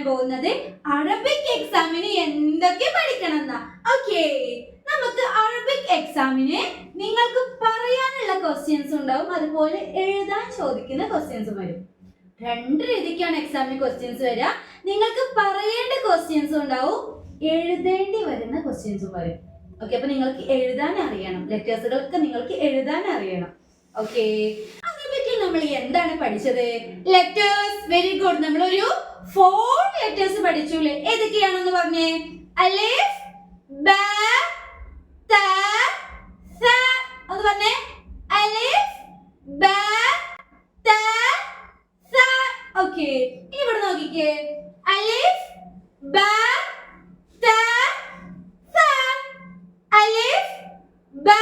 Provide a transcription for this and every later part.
പോകുന്നത് അറബിക് എക്സാമിന് എന്തൊക്കെ പഠിക്കണം എന്നാ. ഓക്കേ, നമുക്ക് അറബിക് എക്സാമിന് നിങ്ങൾക്ക് പറയാനുള്ള ക്വസ്റ്റ്യൻസ് ഉണ്ടാവും, അതുപോലെ എഴുതാൻ ചോദിക്കുന്ന ക്വസ്റ്റ്യൻസും വരും. രണ്ട് രീതിക്കാണ് എക്സാമിന് ക്വസ്റ്റ്യൻസ് വരിക. നിങ്ങൾക്ക് പറയേണ്ട ക്വസ്റ്റ്യൻസും ഉണ്ടാവും, എഴുതേണ്ടി വരുന്ന ക്വസ്റ്റ്യൻസും വരും. ഓക്കെ, അപ്പൊ നിങ്ങൾക്ക് എഴുതാൻ അറിയണം, ലെറ്റേഴ്സുകളൊക്കെ നിങ്ങൾക്ക് എഴുതാൻ അറിയണം. ഓക്കെ, അറബിക്കിൽ നമ്മൾ എന്താണ് പഠിച്ചത്? ലെറ്റേഴ്സ്. Very good. നമ്മളൊരു 4 ലെറ്റേഴ്സ് പഠിച്ചൂലേ? ഏതൊക്കെയാണെന്ന് പറഞ്ഞേ? അലിഫ്, ബ, ത, സ. അത് പറഞ്ഞേ. അലിഫ്, ബ, ത, സ. ഓക്കെ, ഇനി ഇവിടെ നോക്കിക്കേ. അലിഫ്, ബ, ത, സ. അലിഫ്, ബ,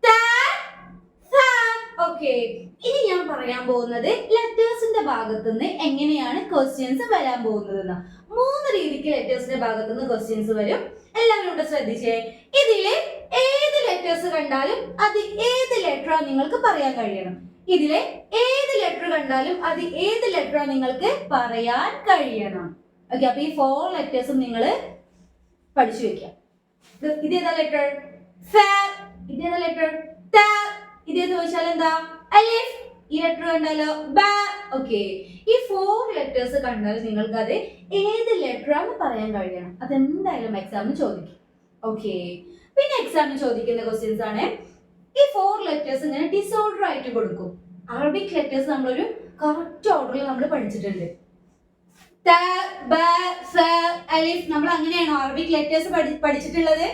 ത, സ. ഓക്കെ, ഇനി ഞാൻ പറയാൻ പോകുന്നത് ലെറ്റേഴ്സിന്റെ ഭാഗത്തുനിന്ന് എങ്ങനെയാണ് ക്വസ്റ്റ്യൻസ് വരാൻ പോകുന്നത്. 3 രീതിക്ക് ലെറ്റേഴ്സിന്റെ ഭാഗത്തുനിന്ന് ക്വസ്റ്റ്യൻസ് വരും. എല്ലാവരും ഇവിടെ ശ്രദ്ധിച്ചേ. ഇതില് ഏത് ലെറ്റേഴ്സ് കണ്ടാലും അത് ഏത് ലെറ്ററാ നിങ്ങൾക്ക് പറയാൻ കഴിയണം. ഇതിലെ ഏത് ലെറ്റർ കണ്ടാലും അത് ഏത് ലെറ്ററാ നിങ്ങൾക്ക് പറയാൻ കഴിയണം. ഓക്കെ, അപ്പൊ ഈ 4 ലെറ്റേഴ്സും നിങ്ങൾ പഠിച്ചു വെക്കാം. ഇതേതാ ലെറ്റർ? ഫ. ഇതേതാ ലെറ്റർ? ത. ഇതേത് ചോദിച്ചാൽ എന്താ? അലിഫ്. ഈ ലെറ്റർ കണ്ടാലോ? ബ. ഓക്കെ, ഈ 4 ലെറ്റേഴ്സ് കണ്ടാൽ നിങ്ങൾക്ക് അത് ഏത് ലെറ്റർ ആണെന്ന് പറയാൻ കഴിയണം. അതെന്തായാലും എക്സാമിന് ചോദിക്കും. ഓക്കെ, പിന്നെ എക്സാമിന് ചോദിക്കുന്ന ക്വസ്റ്റ്യൻസ് ആണ് ഈ 4 ലെറ്റേഴ്സ് ഇങ്ങനെ ഡിസോർഡർ ആയിട്ട് കൊടുക്കും. അറബിക് ലെറ്റേഴ്സ് നമ്മളൊരു കറക്റ്റ് ഓർഡറിൽ നമ്മൾ പഠിച്ചിട്ടുണ്ട്. ത, ബ, സ, അലിഫ്. നമ്മൾ അങ്ങനെയാണോ അറബിക് ലെറ്റേഴ്സ് പഠിച്ചിട്ടുള്ളത്?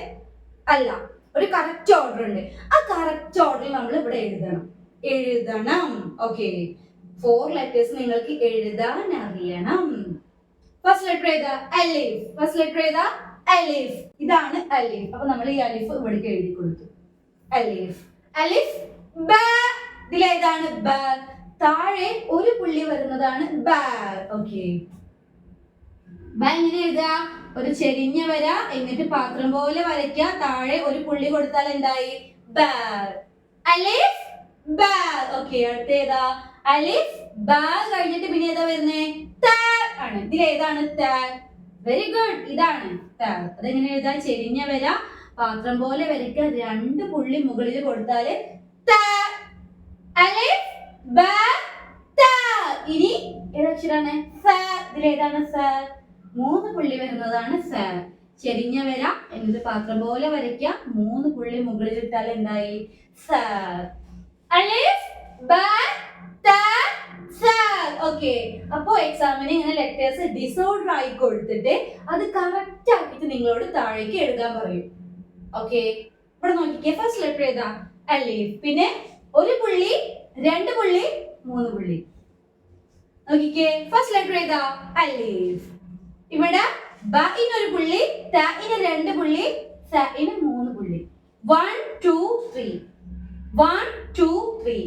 അല്ല, ഒരു കറക്റ്റ് ഓർഡർ ഉണ്ട്. ആ കറക്റ്റ് ഓർഡറിൽ നമ്മൾ ഇവിടെ എഴുതണം. ഓക്കെ, 4 ലെറ്റേഴ്സ് നിങ്ങൾക്ക് എഴുതാൻ അറിയണം. ഫസ്റ്റ് ലെറ്റർ ഏതാ? അലിഫ്. ഫസ്റ്റ് ലെറ്റർ ഏതാ? അലിഫ്. ഇതാണ് അലിഫ്. അപ്പൊ നമ്മൾ ഈ അലിഫ് ഇവിടേക്ക് എഴുതി കൊടുത്തു. അലിഫ്. അലിഫ്, ബ. ഇതിലേതാണ്? ബ. താഴെ ഒരു പുള്ളി വരുന്നതാണ് ബ. ഓക്കെ, ബ എങ്ങനെ എഴുതുക? ഒരു ചെരിഞ്ഞ വര, എന്നിട്ട് പാത്രം പോലെ വരയ്ക്കുക, താഴെ ഒരു പുള്ളി കൊടുത്താൽ എന്തായി? ബ. അലിഫ്, ബ. ഓക്കെ, അടുത്ത ഏതാ? അലിഫ്, ബ കഴിഞ്ഞിട്ട് പിന്നെ ഏതാ വരുന്നേ? ത ആണ്. ഇതിലേതാണ് ത? വെരി ഗുഡ്, ഇതാണ് ത. അതെങ്ങനെ എഴുതാ? ചെരിഞ്ഞ വര, പാത്രം പോലെ വരയ്ക്കുക, 2 പുള്ളി മുകളിൽ കൊടുത്താല് ത. അലിഫ്, ബ, ത. ഇനി ഏതക്ഷരാണ്? സ. ഇതിലേതാണ് സ? 3 പുള്ളി വരുന്നതാണ് സ. ചെരിഞ്ഞ വര, എന്നിട്ട് പാത്രം പോലെ വരയ്ക്കുക, 3 പുള്ളി മുകളിൽ ഇട്ടാൽ എന്തായി? സ. അലിഫ്, ബ, ത, സ. ഓക്കെ, അപ്പോ എക്സാമിന് ഇങ്ങനെ ലെറ്റേഴ്സ് ഡിസോർഡർ ആയി കൊടുത്തിട്ട് അത് കറക്റ്റ് ആക്കിയിട്ട് നിങ്ങളോട് താഴേക്ക് എഴുതാൻ പറയും. ഓക്കെ, ഇവിടെ നോക്കിക്കേ. ഫസ്റ്റ് ലെറ്റർ ഏതാ? അലിഫ്. പിന്നെ ഒരു പുള്ളി, 2 പുള്ളി, 3 പുള്ളി. നോക്കിക്കേ, ഫസ്റ്റ് ലെറ്റർ ഏതാ? അലിഫ്. ഇവിടെ ബ ഇനൊരു പുള്ളി, ത ഇന് 2 പുള്ളി, സ ഇന് 3 പുള്ളി. 1 2 3 1 2 3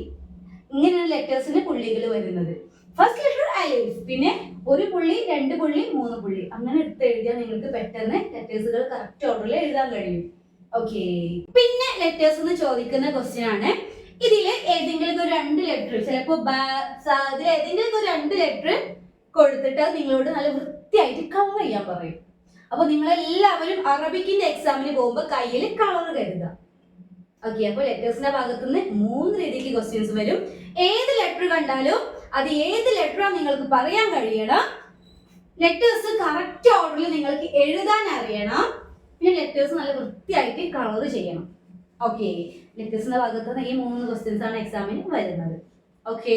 ഇങ്ങനെയാണ് ലെറ്റേഴ്സിന് പുള്ളികൾ വരുന്നത്. ഫസ്റ്റ് ലെറ്റർ അലിഫ്. പിന്നെ ഒരു പുള്ളി, 2 പുള്ളി, 3 പുള്ളി. അങ്ങനെ എടുത്ത് എഴുതിയാൽ നിങ്ങൾക്ക് പെട്ടെന്ന് ലെറ്റേഴ്സുകൾ കറക്റ്റ് ഓർഡറിൽ എഴുതാൻ കഴിയും. ഓക്കെ, പിന്നെ ലെറ്റേഴ്സ് എന്ന് ചോദിക്കുന്ന ക്വസ്റ്റ്യൻ ആണ്. ഇതില് ഏതെങ്കിലും ഒരു 2 ലെറ്റർ, ചിലപ്പോ ബ, സ, ഇതിൽ ഏതെങ്കിലും ഒരു 2 ലെറ്റർ കൊടുത്തിട്ട് നിങ്ങളോട് നല്ല വൃത്തിയായിട്ട് കളർ ചെയ്യാൻ പറയും. അപ്പൊ നിങ്ങളെല്ലാവരും അറബിക്കിന്റെ എക്സാമിന് പോകുമ്പോൾ കയ്യിൽ കളർ കരുതുക. ഓക്കെ, അപ്പൊ ലെറ്റേഴ്സിന്റെ ഭാഗത്തുനിന്ന് 3 രീതിക്ക് ക്വസ്റ്റ്യൻസ് വരും. ഏത് ലെറ്റർ കണ്ടാലും അത് ഏത് ലെറ്ററാ നിങ്ങൾക്ക് പറയാൻ കഴിയണം. ലെറ്റേഴ്സ് കറക്റ്റ് ഓർഡറിൽ നിങ്ങൾക്ക് എഴുതാൻ അറിയണം. പിന്നെ ലെറ്റേഴ്സ് നല്ല വൃത്തിയായിട്ട് കളർ ചെയ്യണം. ഓക്കെ, ലെറ്റേഴ്സിന്റെ ഭാഗത്തുനിന്ന് ഈ 3 ക്വസ്റ്റ്യൻസ് ആണ് എക്സാമിന് വരുന്നത്. ഓക്കെ,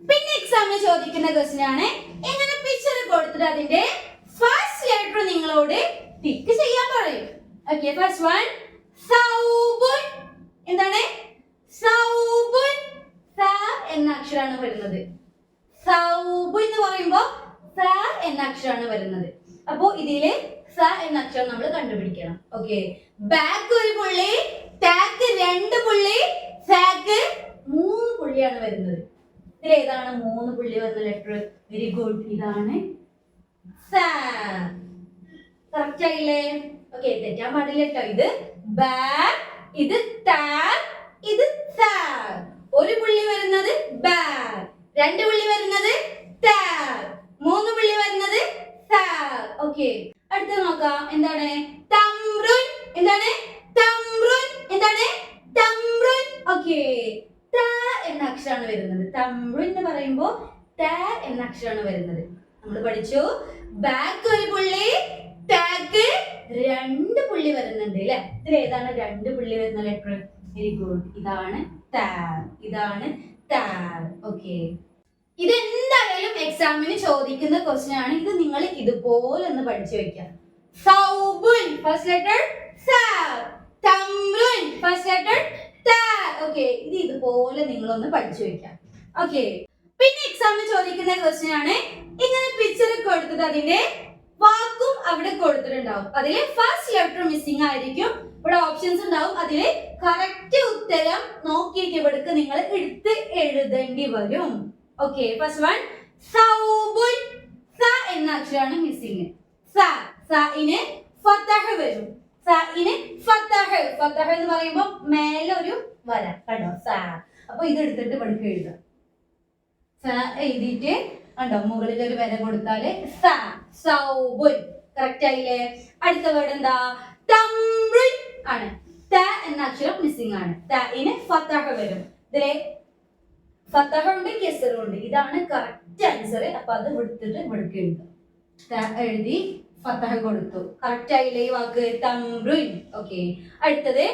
പിന്നെ എക്സാമിന് ചോദിക്കുന്ന ക്വസ്റ്റ്യൻ ആണ് എങ്ങനെ പിക്ചർ കൊടുത്തിട്ട് അതിന്റെ ഫസ്റ്റ് ലെറ്റർ നിങ്ങളോട് ടിക്ക് ചെയ്യാൻ പറയും. ഓക്കെ, ഫസ്റ്റ് വൺ സൗബുൻ. എന്താണ്? സൗബുൻ. സ എന്ന അക്ഷരമാണ് വരുന്നത്. സൗബ് എന്ന് പറയുമ്പോ സ എന്ന അക്ഷരമാണ് വരുന്നത്. അപ്പോ ഇതില് സ എന്ന അക്ഷരം നമ്മൾ കണ്ടുപിടിക്കണം. ഓക്കെ, ബാക്ക് ഒരു പുള്ളി, ടാക്ക് 2 പുള്ളി, സാക്ക് 3 പുള്ളിയാണ് വരുന്നത്. ഇതിൽ ഏതാണ് 3 പുള്ളി വരുന്ന ലെറ്റർ? വെരി ഗുഡ്, ഇതാണ് സ. കറക്റ്റ് ആയില്ലേ? ഓക്കെ, തെറ്റാൻ പാടില്ല കേട്ടോ. ഇത് ബാക്ക്, ഇത് ടാക്ക്, ഇത് സ. ഒരു പുള്ളി വരുന്നത് ബാക്ക്, 2 പുള്ളി വരുന്നത് ടാക്ക്, മൂന്ന് പുള്ളി വരുന്നത് സാർ. ഓക്കെ, അടുത്ത നോക്കാം. എന്താണ് തംറുൻ? എന്താണ് തംറുൻ? എന്താണ് തംറുൻ? ഓക്കെ, ത എന്ന അക്ഷരമാണ് വരുന്നത്. തംറുൻ എന്ന് പറയുമ്പോ ത എന്ന അക്ഷരമാണ് വരുന്നത്. നമ്മൾ പഠിച്ചു ബാക്ക് ഒരു പുള്ളി, ടാക്ക് രണ്ട് പുള്ളി വരുന്നുണ്ട് അല്ലെ. ഇതിൽ ഏതാണ് രണ്ട് പുള്ളി വരുന്ന ലെറ്റർ? വെരി ഗുഡ്, ഇതാണ് താർ. ഇതാണ് താർ. ഓക്കെ, ഇത് എന്തായാലും എക്സാമിന് ചോദിക്കുന്ന ക്വസ്റ്റ്യൻ ആണ്. ഇത് നിങ്ങൾ ഇതുപോലെ ഒന്ന് പഠിച്ചു വെക്കാം. സൗബുൻ ഫസ്റ്റ് ലെറ്റർ സ, തംറുൻ ഫസ്റ്റ് ലെറ്റർ ത. ഓക്കെ, ഇത് ഇതുപോലെ നിങ്ങളൊന്ന് പഠിച്ചു വെക്കാം. ഓക്കെ, പിന്നെ എക്സാമിന് ചോദിക്കുന്ന ക്വസ്റ്റ്യൻ ആണ്. ഇങ്ങനെ പിക്ചർ കൊടുത്തത് അതിന്റെ വാക്കും അവിടെ കൊടുത്തിട്ടുണ്ടാവും. അതില് ഫസ്റ്റ് ലെറ്റർ മിസ്സിംഗ് ആയിരിക്കും. ഇവിടെ ഓപ്ഷൻസ് ഉണ്ടാവും. അതില് കറക്റ്റ് ഉത്തരം നോക്കിയിട്ട് ഇവിടേക്ക് നിങ്ങൾ എടുത്ത് എഴുതേണ്ടി വരും. ഓക്കെ, ഫസ്റ്റ് വൺ സൗബുൻ. സ എന്ന അക്ഷരമാണ് മിസ്സിംഗ്. സ, സഇന് ഫതഹ് വരും. സഇന് ഫതഹ്. ഫതഹ് എന്ന് പറയുമ്പോൾ മേലെ ഒരു വര കണ്ടോ, സ. അപ്പൊ ഇത് എടുത്തിട്ട് ഇവിടേക്ക് എഴുതാം. സ എഴുതിയിട്ട് കണ്ടോ മുകളിൽ ഒരു വര കൊടുത്താല് സ, സൗബുൻ. കറക്റ്റ് ആയില്ലേ? അടുത്ത വേർഡ് എന്താ? തംറുൻ ആണ്. ത എന്ന അക്ഷരം മിസ്സിംഗ് ആണ്. തഇന് ഫതഹ് വരും. ഇതിലെ ഫതഹ ഉണ്ട്, കെസറും ഉണ്ട്. ഇതാണ് കറക്റ്റ് ആൻസർ. അപ്പൊ അത് എടുത്തിട്ട് ഇവിടേക്ക് എഴുതാം. എഴുതി ഫതഹ കൊടുത്തു. കറക്റ്റ് ആയില്ലേ ഈ വാക്ക്? തംറുൻ. ഓക്കെ, അടുത്തത്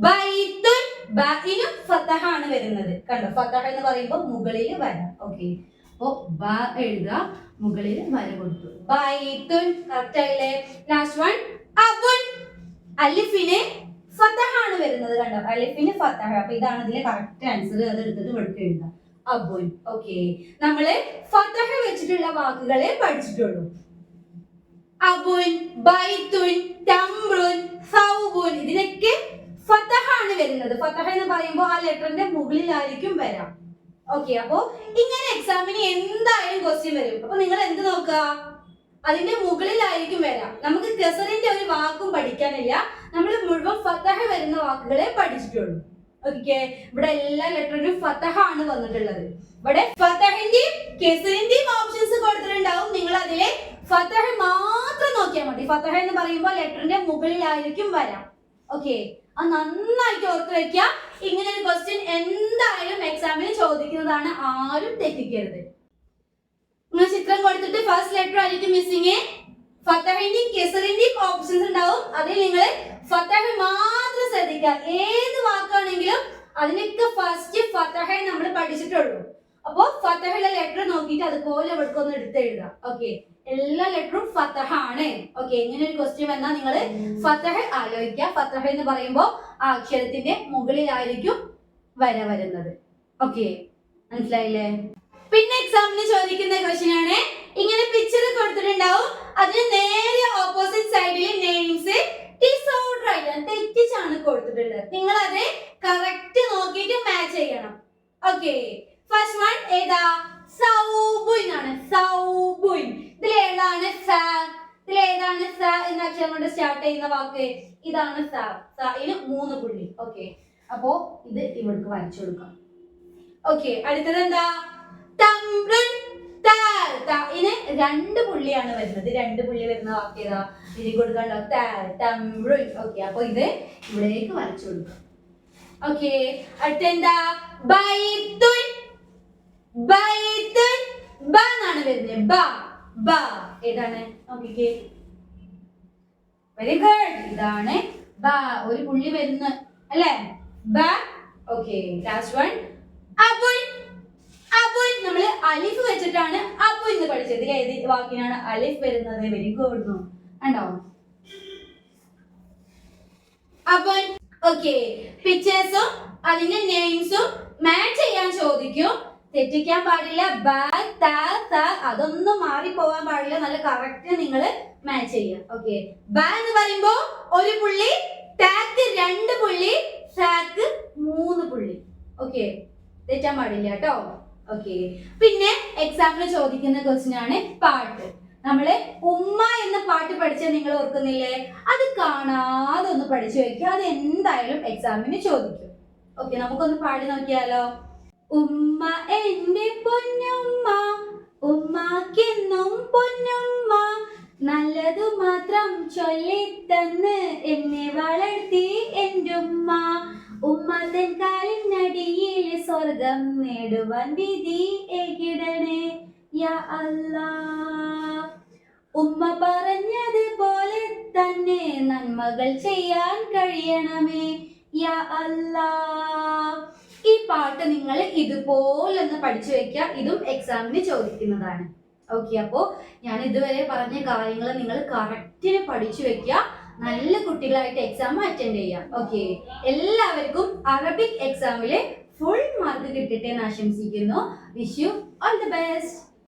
ബൈത്തുൻ. ബഇന് ഫതഹ ആണ് വരുന്നത്. കണ്ടോ, ഫതഹ എന്ന് പറയുമ്പോൾ മുകളിൽ വര. ഓക്കെ, അപ്പൊ ബ എഴുതുക, മുകളിൽ വര കൊടുത്തു. ബൈത്തുൻ. കറക്റ്റ് ആയില്ലേ? ലാസ്റ്റ് വൺ അബുൻ. അലിഫിന് ഫതഹ ആണ് വരുന്നത്. കണ്ടോ, അലിഫിന് ഫതഹ. അപ്പൊ ഇതാണ് ഇതിലെ കറക്റ്റ് ആൻസർ. അത് എടുത്തിട്ട് ഇവിടേക്ക് എഴുതാം. അബുൻ. ഓക്കെ, നമ്മള് ഫതഹ വെച്ചിട്ടുള്ള വാക്കുകളെ പഠിച്ചിട്ടുള്ളൂ. അബുൻ, ബൈത്തുൻ, തംറുൻ, സൗബുൻ, ഇതിനൊക്കെ ഫതഹ ആണ് വരുന്നത്. ഫതഹ എന്ന് പറയുമ്പോൾ ആ ലെറ്ററിന്റെ മുകളിലായിരിക്കും വരാം. ഓക്കെ, അപ്പോ ഇങ്ങനെ എക്സാമിന് എന്തായാലും ക്വസ്റ്റ്യൻ വരും. അപ്പൊ നിങ്ങൾ എന്ത് നോക്കുക? അതിന്റെ മുകളിലായിരിക്കും വരാം. നമുക്ക് കെസറിന്റെ ഒരു വാക്കും പഠിക്കാനില്ല. നമ്മൾ മുഴുവൻ ഫതഹ വരുന്ന വാക്കുകളെ പഠിച്ചിട്ടുള്ളൂ. ഓക്കെ, ഇവിടെ എല്ലാ ലെറ്ററിനും ഫതഹ ആണ് വന്നിട്ടുള്ളത്. ഇവിടെ ഫതഹിന്റെയും കെസറിന്റെയും ഓപ്ഷൻസ് കൊടുത്തിട്ടുണ്ടാവും. നിങ്ങൾ അതിലെ ഫതഹ മാത്രം നോക്കിയാൽ മതി. ഫതഹ എന്ന് പറയുമ്പോൾ ലെറ്ററിന്റെ മുകളിലായിരിക്കും വരാം. ഓക്കെ, അത് നന്നായിട്ട് ഓർത്ത് വെക്കുക. ഇങ്ങനെ ഒരു ക്വസ്റ്റ്യൻ എന്തായാലും എക്സാമിന് ചോദിക്കുന്നതാണ്. ആരും തെറ്റിക്കരുത്. നിങ്ങൾ ചിത്രം കൊടുത്തിട്ട് ഫസ്റ്റ് ലെറ്റർ ആയിരിക്കും മിസ്സിംഗ്. ഫതഹിന്റെയും കെസറിന്റെയും ഓപ്ഷൻസ് ഉണ്ടാവും. അതിൽ നിങ്ങൾ ഫതഹ മാത്രം ശ്രദ്ധിക്കുക. ഏത് വാക്കാണെങ്കിലും അതിനൊക്കെ ഫസ്റ്റ് ഫതഹ നമ്മൾ പഠിച്ചിട്ടുള്ളൂ. അപ്പോ ഫതഹയിലെ ലെറ്റർ നോക്കിയിട്ട് അതുപോലെ ഇവിടേക്കൊന്ന് എടുത്തെഴുതാം. ഓക്കെ, എല്ലാ ലെറ്ററും ഫതഹ ആണ്. ഓക്കെ, ഇങ്ങനെ ഒരു ക്വസ്റ്റ്യൻ വന്നാൽ നിങ്ങൾ ഫതഹ ആലോചിക്കുക. ഫതഹ എന്ന് പറയുമ്പോൾ ആ അക്ഷരത്തിന്റെ മുകളിലായിരിക്കും വര വരുന്നത്. ഓക്കെ, മനസ്സിലായില്ലേ? പിന്നെ എക്സാമിന് ചോദിക്കുന്ന ക്വസ്റ്റ്യൻ ആണ്. ഇങ്ങനെ പിക്ചർ കൊടുത്തിട്ടുണ്ടാവും. അതിന് നേരെ ഓപ്പോസിറ്റ് സൈഡിൽ നെയിംസ് ഡിസോർഡർ ആയിട്ടാണ്, തെറ്റിച്ചാണ് കൊടുത്തിട്ടുള്ളത്. നിങ്ങൾ അത് കറക്റ്റ് നോക്കിയിട്ട് മാച്ച് ചെയ്യണം. ഓക്കെ, ഫസ്റ്റ് വൺ ഏതാ? സൗബുൻ ആണ്. സൗബുൻ. ഇതിലേതാണ് സ? ഇതിലേതാണ് സ എന്ന അക്ഷരം കൊണ്ട് സ്റ്റാർട്ട് ചെയ്യുന്ന വാക്ക്? ഇതാണ് സ. സഇന് മൂന്ന് പുള്ളി. ഓക്കെ, അപ്പോ ഇത് ഇവിടേക്ക് വരച്ചു കൊടുക്കാം. ഓക്കെ, അടുത്തത് എന്താ? തംറുൻ. തഇന് രണ്ട് പുള്ളിയാണ് വരുന്നത്. രണ്ട് പുള്ളി വരുന്ന വാക്ക് ഏതാ? ഇതിൽ കൊടുക്കണ്ടോ? തംറുൻ. ഓക്കെ, അപ്പൊ ഇത് ഇവിടേക്ക് വരച്ചു കൊടുക്കാം. ഓക്കെ, അടുത്തെന്താ? ബൈത്തുൻ. ബൈത്തുൻ. ബ എന്നാണ് വരുന്നത്. ബ. ബ ഏതാണ്? നോക്കിക്കേ. വെരി ഗുഡ്, ഇതാണ് ബ. ഒരു പുള്ളി വരുന്ന അല്ലേ? ബ. ഓക്കെ, ലാസ്റ്റ് വൺ അബുൻ. അബുൻ. നമ്മൾ അലിഫ് വെച്ചിട്ടാണ് അബു എന്ന് പഠിച്ചത്. ഏത് വാക്കിനാണ് അലിഫ് വരുന്നത്? Very good. കണ്ടോ? അബുൻ. ഓക്കെ, പിക്ചേഴ്സും അതിന്റെ നെയിംസും മാച്ച് ചെയ്യാൻ ചോദിക്കും. തെറ്റിക്കാൻ പാടില്ല. ബ, ത, സ അതൊന്നും മാറി പോവാൻ പാടില്ല. നല്ല കറക്റ്റ് നിങ്ങൾ മാച്ച് ചെയ്യാം. ഓക്കെ, ബ എന്ന് പറയുമ്പോ ഒരു പുള്ളി, ടാക്ക് രണ്ട് പുള്ളി, സാക്ക് മൂന്ന് പുള്ളി. ഓക്കെ, തെറ്റാൻ പാടില്ല കേട്ടോ. ഓക്കെ, പിന്നെ എക്സാമിന് ചോദിക്കുന്ന ക്വസ്റ്റ്യൻ ആണ് പാട്ട്. നമ്മള് ഉമ്മ എന്ന പാട്ട് പഠിച്ചാൽ നിങ്ങൾ ഓർക്കുന്നില്ലേ? അത് കാണാതെ ഒന്ന് പഠിച്ചു വെക്കുക. അത് എന്തായാലും എക്സാമിന് ചോദിക്കും. ഓക്കെ, നമുക്കൊന്ന് പാടി നോക്കിയാലോ. ഉമ്മ എന്റെ പൊന്നുമ്മ ഉമ്മാക്കെന്നും പൊന്നുമ്മ നല്ലതു മാത്രം ചൊല്ലിത്തന്ന് എന്നെ വളർത്തി എൻ്റെ ഉമ്മ. ഉമ്മ തൻ കാലിനടിയിൽ സ്വർഗം നേടുവാൻ വിധി ഏകിടണേ യാ അല്ലാ. ഉമ്മ പറഞ്ഞതുപോലെ തന്നെ നന്മകൾ ചെയ്യാൻ കഴിയണമേ യാ അല്ലാ. ഈ പാട്ട് നിങ്ങൾ ഇതുപോലൊന്ന് പഠിച്ചു വെക്കുക. ഇതും എക്സാമിന് ചോദിക്കുന്നതാണ്. ഓക്കെ, അപ്പോൾ ഞാൻ ഇതുവരെ പറഞ്ഞ കാര്യങ്ങൾ നിങ്ങൾ കറക്റ്റിന് പഠിച്ചു വെക്കുക. നല്ല കുട്ടികളായിട്ട് എക്സാം അറ്റൻഡ് ചെയ്യാം. ഓക്കെ, എല്ലാവർക്കും അറബിക് എക്സാമില് ഫുൾ മാർക്ക് കിട്ടട്ടെ എന്ന് ആശംസിക്കുന്നു. Wish you all the best.